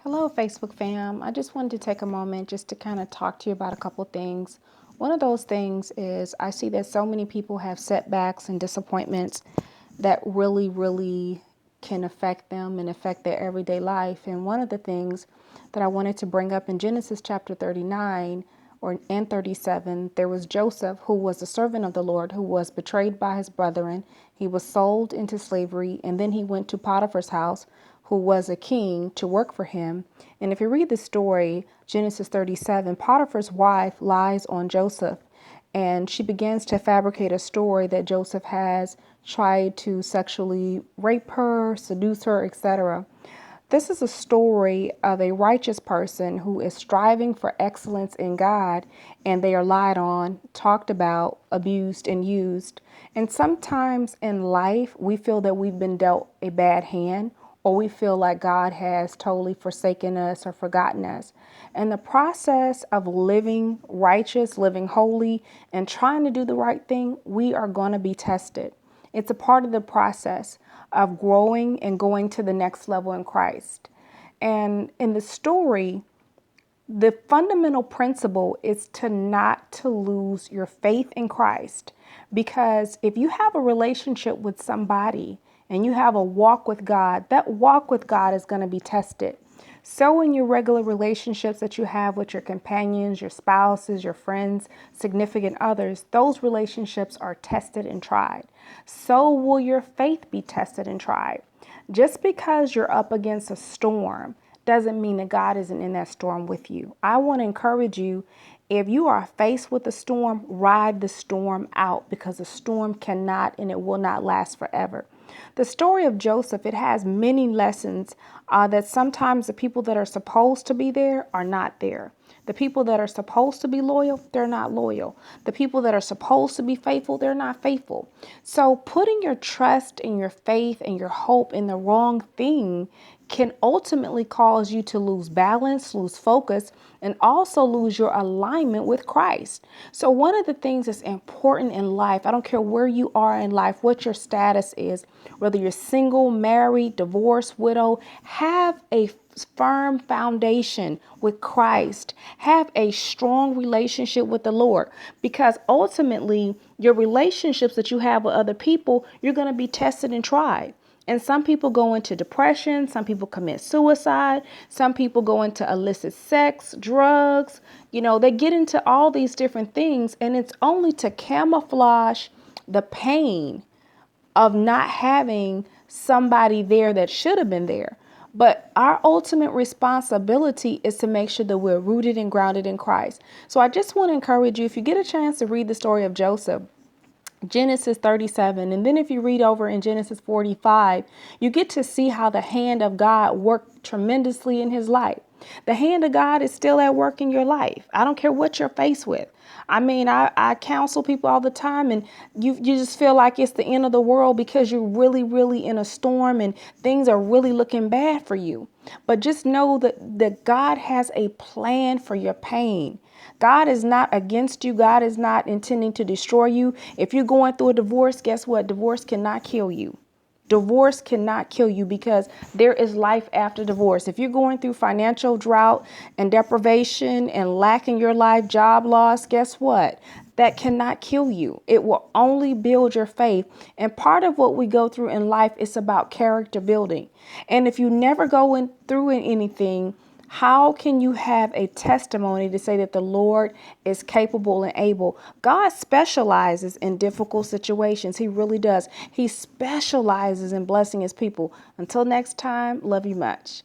Hello, Facebook fam. I just wanted to take a moment just to kind of talk to you about a couple things. One of those things is I see that so many people have setbacks and disappointments that really can affect them and affect their everyday life. And one of the things that I wanted to bring up in Genesis chapter 39 and 37, there was Joseph, who was a servant of the Lord, who was betrayed by his brethren. He was sold into slavery, and then he went to Potiphar's house, who was a king, to work for him. And if you read the story, Genesis 37, Potiphar's wife lies on Joseph, and she begins to fabricate a story that Joseph has tried to sexually rape her, seduce her, etc. This is a story of a righteous person who is striving for excellence in God, and they are lied on, talked about, abused, and used. And sometimes in life, we feel that we've been dealt a bad hand, or we feel like God has totally forsaken us or forgotten us. And the process of living righteous, living holy, and trying to do the right thing, we are going to be tested. It's a part of the process of growing and going to the next level in Christ. And in the story, the fundamental principle is to not to lose your faith in Christ. Because if you have a relationship with somebody and you have a walk with God, that walk with God is going to be tested. So in your regular relationships that you have with your companions, your spouses, your friends, significant others, those relationships are tested and tried. So will your faith be tested and tried. Just because you're up against a storm doesn't mean that God isn't in that storm with you. I want to encourage you, if you are faced with a storm, ride the storm out, because the storm cannot and it will not last forever. The story of Joseph, it has many lessons that sometimes the people that are supposed to be there are not there. The people that are supposed to be loyal, they're not loyal. The people that are supposed to be faithful, they're not faithful. So putting your trust and your faith and your hope in the wrong thing can ultimately cause you to lose balance, lose focus, and also lose your alignment with Christ. So one of the things that's important in life, I don't care where you are in life, what your status is, whether you're single, married, divorced, widow, have a firm foundation with Christ. Have a strong relationship with the Lord, because ultimately your relationships that you have with other people, you're going to be tested and tried. And some people go into depression. Some people commit suicide. Some people go into illicit sex, drugs. They get into all these different things. And it's only to camouflage the pain of not having somebody there that should have been there. But our ultimate responsibility is to make sure that we're rooted and grounded in Christ. So I just want to encourage you, if you get a chance to read the story of Joseph, Genesis 37. And then if you read over in Genesis 45, you get to see how the hand of God worked tremendously in his life. The hand of God is still at work in your life. I don't care what you're faced with. I counsel people all the time, and you just feel like it's the end of the world because you're really in a storm and things are really looking bad for you. But just know that God has a plan for your pain. God is not against you. God is not intending to destroy you. If you're going through a divorce, guess what? Divorce cannot kill you. Divorce cannot kill you, because there is life after divorce. If you're going through financial drought and deprivation and lack in your life, job loss, guess what? That cannot kill you. It will only build your faith. And part of what we go through in life is about character building. And if you never go through anything, how can you have a testimony to say that the Lord is capable and able? God specializes in difficult situations. He really does. He specializes in blessing his people. Until next time, love you much.